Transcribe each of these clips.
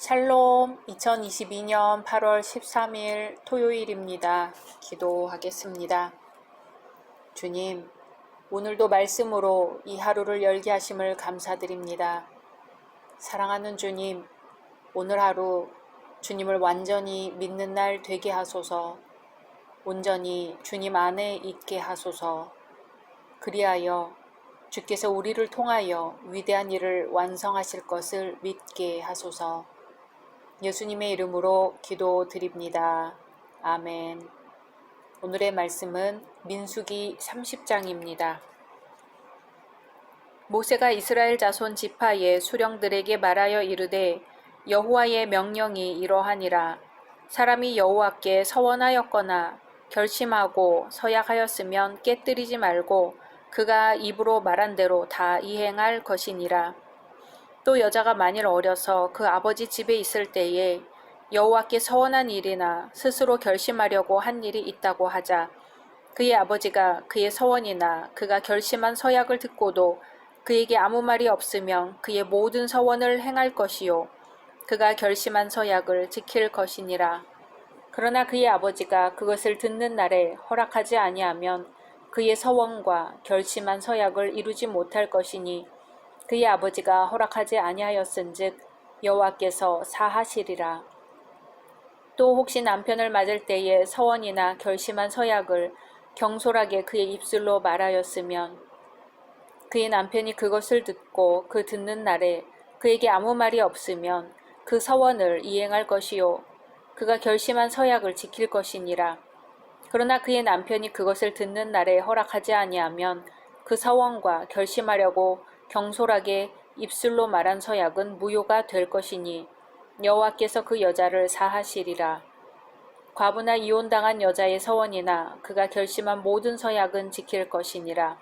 샬롬, 2022년 8월 13일 토요일입니다. 기도하겠습니다. 주님, 오늘도 말씀으로 이 하루를 열게 하심을 감사드립니다. 사랑하는 주님, 오늘 하루 주님을 완전히 믿는 날 되게 하소서. 온전히 주님 안에 있게 하소서. 그리하여 주께서 우리를 통하여 위대한 일을 완성하실 것을 믿게 하소서. 예수님의 이름으로 기도드립니다. 아멘. 오늘의 말씀은 민수기 30장입니다. 모세가 이스라엘 자손 지파의 수령들에게 말하여 이르되 여호와의 명령이 이러하니라. 사람이 여호와께 서원하였거나 결심하고 서약하였으면 깨뜨리지 말고 그가 입으로 말한 대로 다 이행할 것이니라. 또 여자가 만일 어려서 그 아버지 집에 있을 때에 여호와께 서원한 일이나 스스로 결심하려고 한 일이 있다고 하자 그의 아버지가 그의 서원이나 그가 결심한 서약을 듣고도 그에게 아무 말이 없으면 그의 모든 서원을 행할 것이요 그가 결심한 서약을 지킬 것이니라. 그러나 그의 아버지가 그것을 듣는 날에 허락하지 아니하면 그의 서원과 결심한 서약을 이루지 못할 것이니 그의 아버지가 허락하지 아니하였은즉 여호와께서 사하시리라. 또 혹시 남편을 맞을 때에 서원이나 결심한 서약을 경솔하게 그의 입술로 말하였으면 그의 남편이 그것을 듣고 그 듣는 날에 그에게 아무 말이 없으면 그 서원을 이행할 것이요 그가 결심한 서약을 지킬 것이니라. 그러나 그의 남편이 그것을 듣는 날에 허락하지 아니하면 그 서원과 결심하려고 경솔하게 입술로 말한 서약은 무효가 될 것이니 여호와께서 그 여자를 사하시리라. 과부나 이혼당한 여자의 서원이나 그가 결심한 모든 서약은 지킬 것이니라.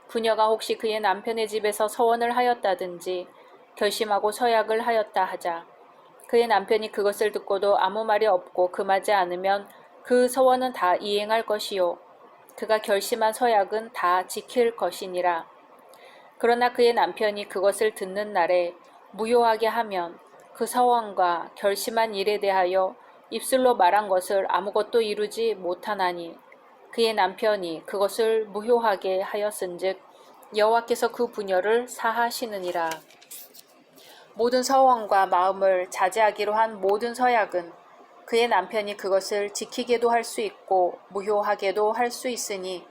부녀가 혹시 그의 남편의 집에서 서원을 하였다든지 결심하고 서약을 하였다 하자 그의 남편이 그것을 듣고도 아무 말이 없고 금하지 않으면 그 서원은 다 이행할 것이요 그가 결심한 서약은 다 지킬 것이니라. 그러나 그의 남편이 그것을 듣는 날에 무효하게 하면 그 서원과 결심한 일에 대하여 입술로 말한 것을 아무것도 이루지 못하나니 그의 남편이 그것을 무효하게 하였은즉 여호와께서 그 부녀를 사하시느니라. 모든 서원과 마음을 자제하기로 한 모든 서약은 그의 남편이 그것을 지키게도 할 수 있고 무효하게도 할 수 있으니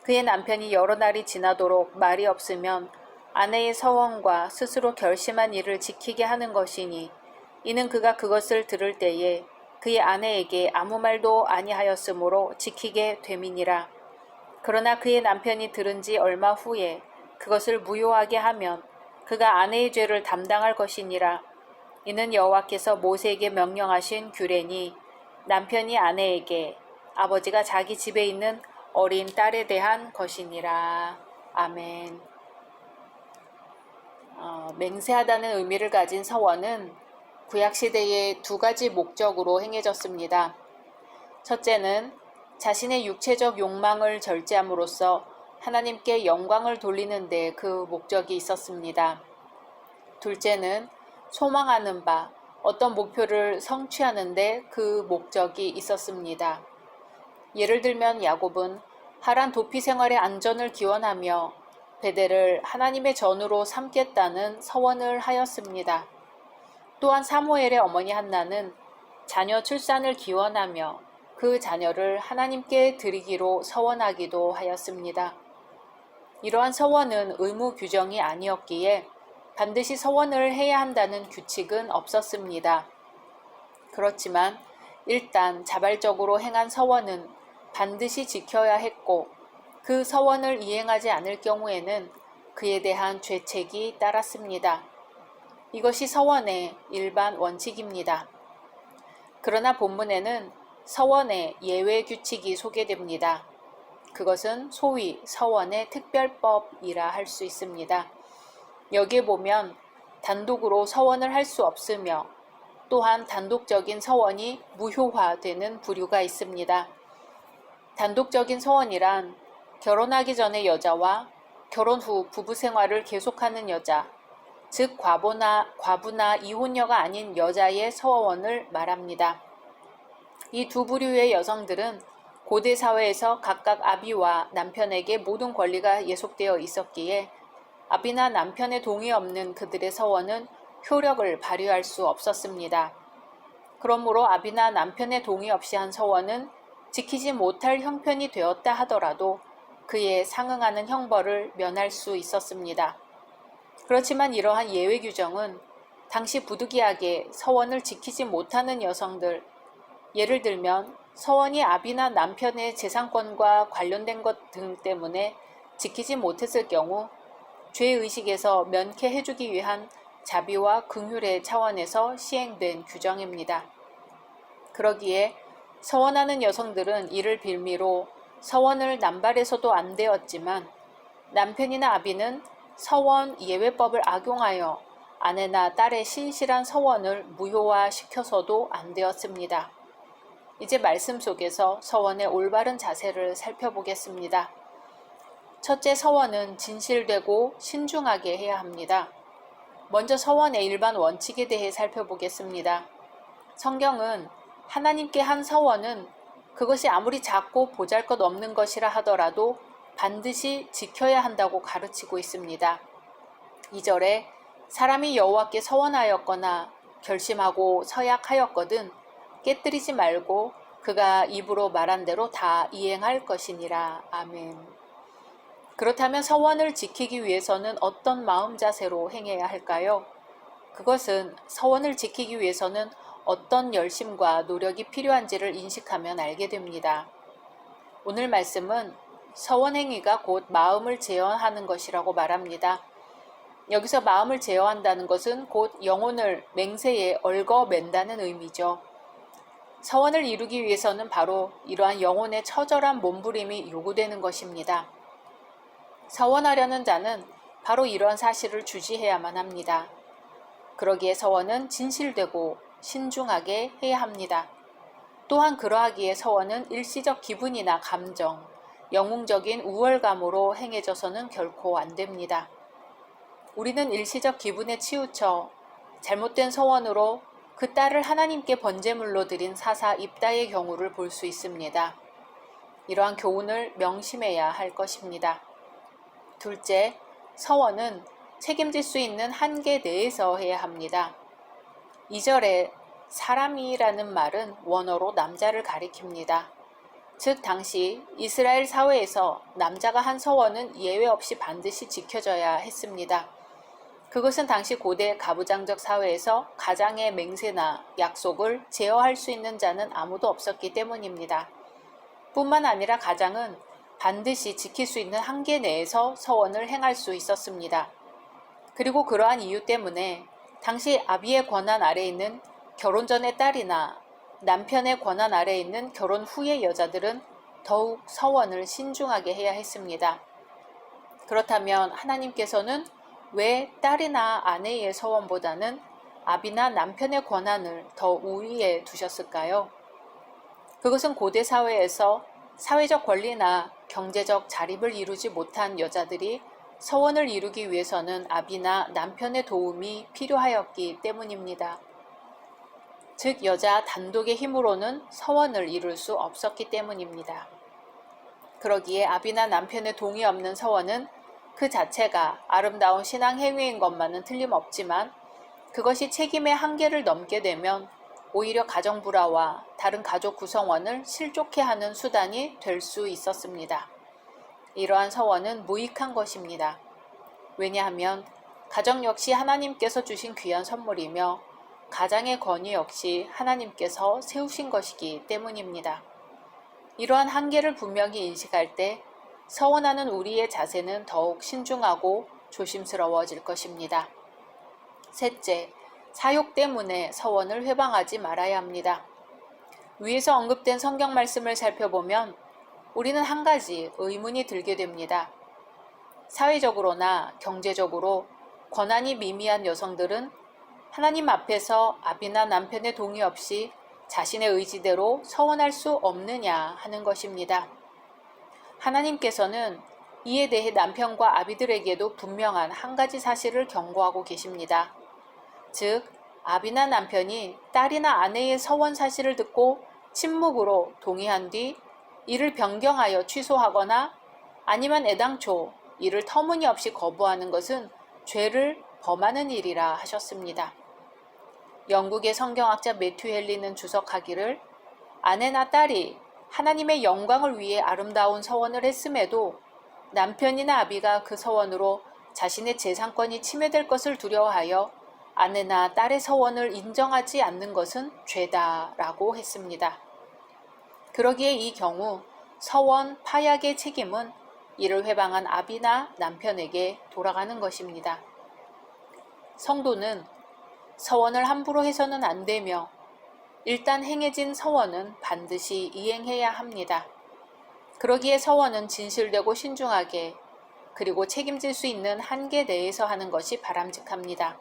그의 남편이 여러 날이 지나도록 말이 없으면 아내의 서원과 스스로 결심한 일을 지키게 하는 것이니 이는 그가 그것을 들을 때에 그의 아내에게 아무 말도 아니하였으므로 지키게 됨이니라. 그러나 그의 남편이 들은 지 얼마 후에 그것을 무효하게 하면 그가 아내의 죄를 담당할 것이니라. 이는 여호와께서 모세에게 명령하신 규례니 남편이 아내에게 아버지가 자기 집에 있는 어린 딸에 대한 것이니라. 아멘. 맹세하다는 의미를 가진 서원은 구약시대에 두 가지 목적으로 행해졌습니다. 첫째는 자신의 육체적 욕망을 절제함으로써 하나님께 영광을 돌리는 데 그 목적이 있었습니다. 둘째는 소망하는 바, 어떤 목표를 성취하는 데 그 목적이 있었습니다. 예를 들면 야곱은 하란 도피 생활의 안전을 기원하며 베델을 하나님의 전으로 삼겠다는 서원을 하였습니다. 또한 사무엘의 어머니 한나는 자녀 출산을 기원하며 그 자녀를 하나님께 드리기로 서원하기도 하였습니다. 이러한 서원은 의무 규정이 아니었기에 반드시 서원을 해야 한다는 규칙은 없었습니다. 그렇지만 일단 자발적으로 행한 서원은 반드시 지켜야 했고 그 서원을 이행하지 않을 경우에는 그에 대한 죄책이 따랐습니다. 이것이 서원의 일반 원칙입니다. 그러나 본문에는 서원의 예외 규칙이 소개됩니다. 그것은 소위 서원의 특별법이라 할 수 있습니다. 여기에 보면 단독으로 서원을 할 수 없으며 또한 단독적인 서원이 무효화되는 부류가 있습니다. 단독적인 서원이란 결혼하기 전의 여자와 결혼 후 부부 생활을 계속하는 여자, 즉 과부나 이혼녀가 아닌 여자의 서원을 말합니다. 이 두 부류의 여성들은 고대 사회에서 각각 아비와 남편에게 모든 권리가 예속되어 있었기에 아비나 남편의 동의 없는 그들의 서원은 효력을 발휘할 수 없었습니다. 그러므로 아비나 남편의 동의 없이 한 서원은 지키지 못할 형편이 되었다 하더라도 그에 상응하는 형벌을 면할 수 있었습니다. 그렇지만 이러한 예외 규정은 당시 부득이하게 서원을 지키지 못하는 여성들, 예를 들면 서원이 아비나 남편의 재산권과 관련된 것 등 때문에 지키지 못했을 경우 죄의식에서 면케해주기 위한 자비와 긍휼의 차원에서 시행된 규정입니다. 그러기에 서원하는 여성들은 이를 빌미로 서원을 남발해서도 안 되었지만 남편이나 아비는 서원 예외법을 악용하여 아내나 딸의 신실한 서원을 무효화시켜서도 안 되었습니다. 이제 말씀 속에서 서원의 올바른 자세를 살펴보겠습니다. 첫째, 서원은 진실되고 신중하게 해야 합니다. 먼저 서원의 일반 원칙에 대해 살펴보겠습니다. 성경은 하나님께 한 서원은 그것이 아무리 작고 보잘것없는 것이라 하더라도 반드시 지켜야 한다고 가르치고 있습니다. 2절에 사람이 여호와께 서원하였거나 결심하고 서약하였거든 깨뜨리지 말고 그가 입으로 말한 대로 다 이행할 것이니라. 아멘. 그렇다면 서원을 지키기 위해서는 어떤 마음 자세로 행해야 할까요? 그것은 서원을 지키기 위해서는 어떤 열심과 노력이 필요한지를 인식하면 알게 됩니다. 오늘 말씀은 서원 행위가 곧 마음을 제어하는 것이라고 말합니다. 여기서 마음을 제어한다는 것은 곧 영혼을 맹세에 얽어맨다는 의미죠. 서원을 이루기 위해서는 바로 이러한 영혼의 처절한 몸부림이 요구되는 것입니다. 서원하려는 자는 바로 이러한 사실을 주지해야만 합니다. 그러기에 서원은 진실되고 신중하게 해야 합니다. 또한 그러하기에 서원은 일시적 기분이나 감정, 영웅적인 우월감으로 행해져서는 결코 안 됩니다. 우리는 일시적 기분에 치우쳐 잘못된 서원으로 그 딸을 하나님께 번제물로 드린 사사 입다의 경우를 볼 수 있습니다. 이러한 교훈을 명심해야 할 것입니다. 둘째, 서원은 책임질 수 있는 한계 내에서 해야 합니다. 2절에 사람이라는 말은 원어로 남자를 가리킵니다. 즉 당시 이스라엘 사회에서 남자가 한 서원은 예외 없이 반드시 지켜져야 했습니다. 그것은 당시 고대 가부장적 사회에서 가장의 맹세나 약속을 제어할 수 있는 자는 아무도 없었기 때문입니다. 뿐만 아니라 가장은 반드시 지킬 수 있는 한계 내에서 서원을 행할 수 있었습니다. 그리고 그러한 이유 때문에 당시 아비의 권한 아래에 있는 결혼 전의 딸이나 남편의 권한 아래에 있는 결혼 후의 여자들은 더욱 서원을 신중하게 해야 했습니다. 그렇다면 하나님께서는 왜 딸이나 아내의 서원보다는 아비나 남편의 권한을 더 우위에 두셨을까요? 그것은 고대 사회에서 사회적 권리나 경제적 자립을 이루지 못한 여자들이 서원을 이루기 위해서는 아비나 남편의 도움이 필요하였기 때문입니다. 즉 여자 단독의 힘으로는 서원을 이룰 수 없었기 때문입니다. 그러기에 아비나 남편의 동의 없는 서원은 그 자체가 아름다운 신앙 행위인 것만은 틀림없지만 그것이 책임의 한계를 넘게 되면 오히려 가정 불화와 다른 가족 구성원을 실족해 하는 수단이 될 수 있었습니다. 이러한 서원은 무익한 것입니다. 왜냐하면 가정 역시 하나님께서 주신 귀한 선물이며 가장의 권위 역시 하나님께서 세우신 것이기 때문입니다. 이러한 한계를 분명히 인식할 때 서원하는 우리의 자세는 더욱 신중하고 조심스러워질 것입니다. 셋째, 사욕 때문에 서원을 회방하지 말아야 합니다. 위에서 언급된 성경 말씀을 살펴보면 우리는 한 가지 의문이 들게 됩니다. 사회적으로나 경제적으로 권한이 미미한 여성들은 하나님 앞에서 아비나 남편의 동의 없이 자신의 의지대로 서원할 수 없느냐 하는 것입니다. 하나님께서는 이에 대해 남편과 아비들에게도 분명한 한 가지 사실을 경고하고 계십니다. 즉, 아비나 남편이 딸이나 아내의 서원 사실을 듣고 침묵으로 동의한 뒤 이를 변경하여 취소하거나 아니면 애당초 이를 터무니없이 거부하는 것은 죄를 범하는 일이라 하셨습니다. 영국의 성경학자 매튜 헨리는 주석하기를 아내나 딸이 하나님의 영광을 위해 아름다운 서원을 했음에도 남편이나 아비가 그 서원으로 자신의 재산권이 침해될 것을 두려워하여 아내나 딸의 서원을 인정하지 않는 것은 죄다라고 했습니다. 그러기에 이 경우 서원 파약의 책임은 이를 회방한 아비나 남편에게 돌아가는 것입니다. 성도는 서원을 함부로 해서는 안 되며 일단 행해진 서원은 반드시 이행해야 합니다. 그러기에 서원은 진실되고 신중하게 그리고 책임질 수 있는 한계 내에서 하는 것이 바람직합니다.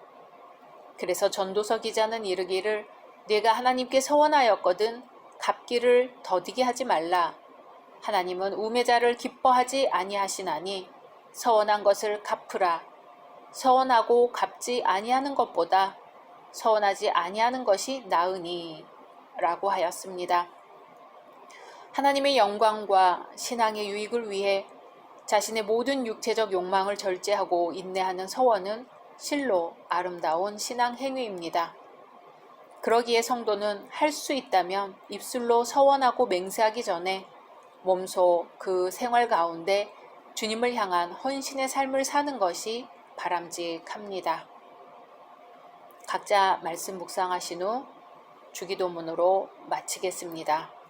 그래서 전도서 기자는 이르기를 내가 하나님께 서원하였거든 갚기를 더디게 하지 말라. 하나님은 우매자를 기뻐하지 아니하시나니 서원한 것을 갚으라. 서원하고 갚지 아니하는 것보다 서원하지 아니하는 것이 나으니 라고 하였습니다. 하나님의 영광과 신앙의 유익을 위해 자신의 모든 육체적 욕망을 절제하고 인내하는 서원은 실로 아름다운 신앙 행위입니다. 그러기에 성도는 할 수 있다면 입술로 서원하고 맹세하기 전에 몸소 그 생활 가운데 주님을 향한 헌신의 삶을 사는 것이 바람직합니다. 각자 말씀 묵상하신 후 주기도문으로 마치겠습니다.